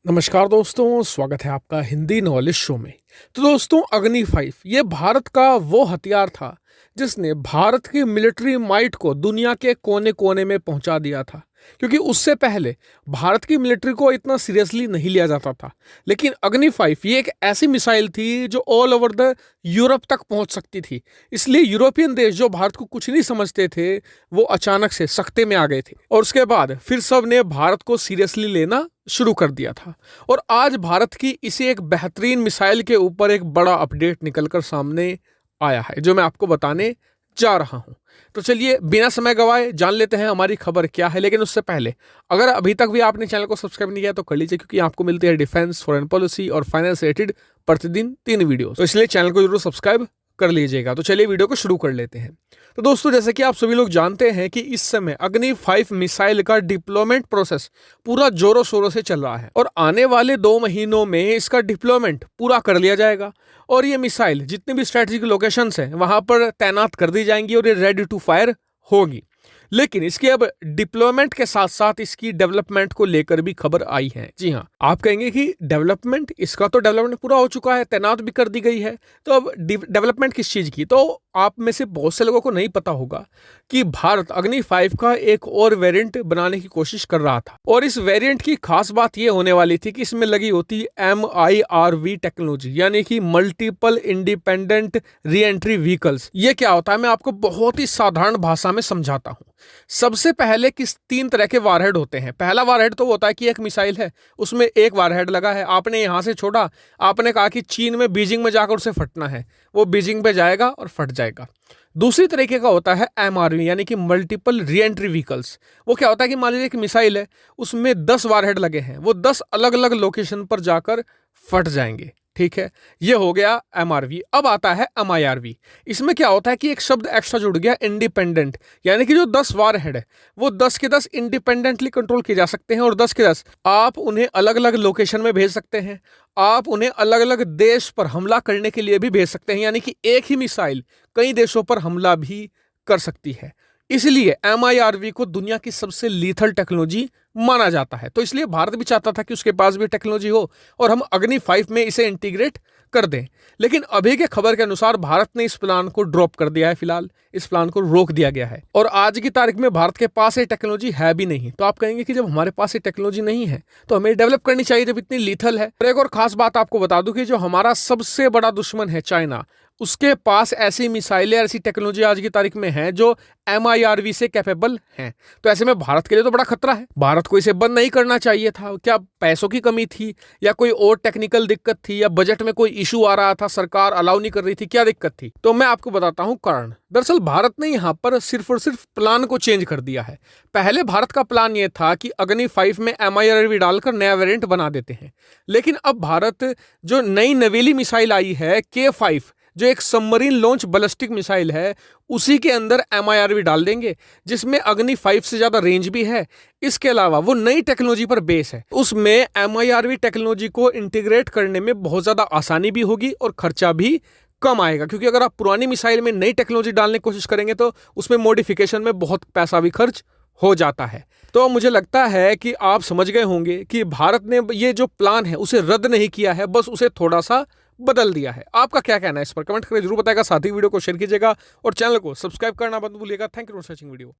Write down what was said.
नमस्कार दोस्तों, स्वागत है आपका हिंदी नॉलेज शो में। तो दोस्तों, अग्नि 5 ये भारत का वो हथियार था जिसने भारत की मिलिट्री माइट को दुनिया के कोने कोने में पहुंचा दिया था। क्योंकि उससे पहले भारत की मिलिट्री को इतना सीरियसली नहीं लिया जाता था। लेकिन अग्नि 5 ये एक ऐसी मिसाइल थी जो ऑल ओवर द यूरोप तक पहुंच सकती थी। इसलिए यूरोपियन देश जो भारत को कुछ नहीं समझते थे, वो अचानक से सख्ते में आ गए थे और उसके बाद फिर सब ने भारत को सीरियसली लेना शुरू कर दिया था। और आज भारत की इसी एक बेहतरीन मिसाइल के ऊपर एक बड़ा अपडेट निकलकर सामने आया है जो मैं आपको बताने जा रहा हूं। तो चलिए बिना समय गवाए जान लेते हैं हमारी खबर क्या है। लेकिन उससे पहले अगर अभी तक भी आपने चैनल को सब्सक्राइब नहीं किया तो कर लीजिए, क्योंकि आपको मिलती है डिफेंस, फॉरेन पॉलिसी और फाइनेंस रिलेटेड प्रतिदिन 3 वीडियो। तो इसलिए चैनल को जरूर सब्सक्राइब कर लीजिएगा। तो चलिए वीडियो को शुरू कर लेते हैं। तो दोस्तों, जैसे कि आप सभी लोग जानते हैं कि इस समय अग्नि 5 मिसाइल का डिप्लॉयमेंट प्रोसेस पूरा जोरों शोरों से चल रहा है और आने वाले 2 महीनों में इसका डिप्लॉयमेंट पूरा कर लिया जाएगा और ये मिसाइल जितने भी स्ट्रेटेजिक लोकेशंस हैं वहां पर तैनात कर दी जाएंगी और ये रेडी टू फायर होगी। लेकिन इसके अब डिप्लॉयमेंट के साथ साथ इसकी डेवलपमेंट को लेकर भी खबर आई है। जी हाँ, आप कहेंगे कि डेवलपमेंट, इसका तो डेवलपमेंट पूरा हो चुका है, तैनात भी कर दी गई है, तो अब डेवलपमेंट किस चीज की? तो आप में से बहुत से लोगों को नहीं पता होगा कि भारत अग्नि 5 का एक और वेरिएंट बनाने की कोशिश कर रहा था। और इस वेरिएंट की खास बात यह होने वाली थी कि इसमें लगी होती MIRV टेक्नोलॉजी, यानी कि multiple independent re entry vehicles. ये क्या होता है, मैं आपको बहुत ही साधारण भाषा में समझाता हूं। सबसे पहले किस 3 तरह के वारहेड होते हैं। पहला वारहेड तो होता है कि एक मिसाइल है, उसमें एक वारहेड लगा है, आपने यहां से छोड़ा, आपने कहा कि चीन में, बीजिंग में जाकर उसे फटना है, वो बीजिंग पे जाएगा और फट जाएगा। दूसरी तरीके का होता है MRV, यानी कि मल्टीपल री एंट्री व्हीकल्स। वो क्या होता है कि मान लीजिए एक मिसाइल है, उसमें 10 वारहेड लगे हैं, वो 10 अलग अलग लोकेशन पर जाकर फट जाएंगे। ठीक है, ये हो गया MRV। अब आता है MIRV। इसमें क्या होता है कि एक शब्द एक्स्ट्रा जुड़ गया, इंडिपेंडेंट, यानी कि जो 10 वारहेड है वो 10 के 10 इंडिपेंडेंटली कंट्रोल किए जा सकते हैं और 10 के 10 आप उन्हें अलग अलग लोकेशन में भेज सकते हैं। आप उन्हें अलग अलग देश पर हमला करने के लिए भी भेज सकते हैं, यानी कि एक ही मिसाइल कई देशों पर हमला भी कर सकती है। इसलिए MIRV को दुनिया की सबसे लीथल टेक्नोलॉजी माना जाता है। तो इसलिए भारत भी चाहता था कि उसके पास भी टेक्नोलॉजी हो और हम अग्नि 5 में इसे इंटीग्रेट कर दें। लेकिन अभी के खबर के अनुसार भारत ने इस प्लान को ड्रॉप कर दिया है। फिलहाल इस प्लान को रोक दिया गया है और आज की तारीख में भारत के पास ये टेक्नोलॉजी है भी नहीं। तो आप कहेंगे कि जब हमारे पास ये टेक्नोलॉजी नहीं है तो हमें डेवलप करनी चाहिए जब इतनी लीथल है। और एक और खास बात आपको बता दूं कि जो हमारा सबसे बड़ा दुश्मन है चाइना, उसके पास ऐसी मिसाइलें, ऐसी टेक्नोलॉजी आज की तारीख में है जो MIRV से कैपेबल हैं। तो ऐसे में भारत के लिए तो बड़ा खतरा है। भारत को इसे बंद नहीं करना चाहिए था। क्या पैसों की कमी थी या कोई और टेक्निकल दिक्कत थी या बजट में कोई इशू आ रहा था, सरकार अलाउ नहीं कर रही थी, क्या दिक्कत थी? तो मैं आपको बताता हूं कारण। दरअसल भारत ने यहां पर सिर्फ और सिर्फ प्लान को चेंज कर दिया है। पहले भारत का प्लान यह था कि अग्नि 5 में MIRV डालकर नया वेरिएंट बना देते हैं। लेकिन अब भारत जो नई नवेली मिसाइल आई है K5, जो एक सबमरीन लॉन्च बैलिस्टिक मिसाइल है, उसी के अंदर MIRV डाल देंगे, जिसमें अग्नि 5 से ज्यादा रेंज भी है। इसके अलावा वो नई टेक्नोलॉजी पर बेस है, उसमें MIRV टेक्नोलॉजी को इंटीग्रेट करने में बहुत ज्यादा आसानी भी होगी और खर्चा भी कम आएगा। क्योंकि अगर आप पुरानी मिसाइल में नई टेक्नोलॉजी डालने की कोशिश करेंगे तो उसमें मॉडिफिकेशन में बहुत पैसा भी खर्च हो जाता है। तो मुझे लगता है कि आप समझ गए होंगे कि भारत ने ये जो प्लान है उसे रद्द नहीं किया है, बस उसे थोड़ा सा बदल दिया है। आपका क्या कहना है इस पर? कमेंट करके जरूर बताएगा, साथ ही वीडियो को शेयर कीजिएगा और चैनल को सब्सक्राइब करना मत भूलिएगा। Thank you for watching video.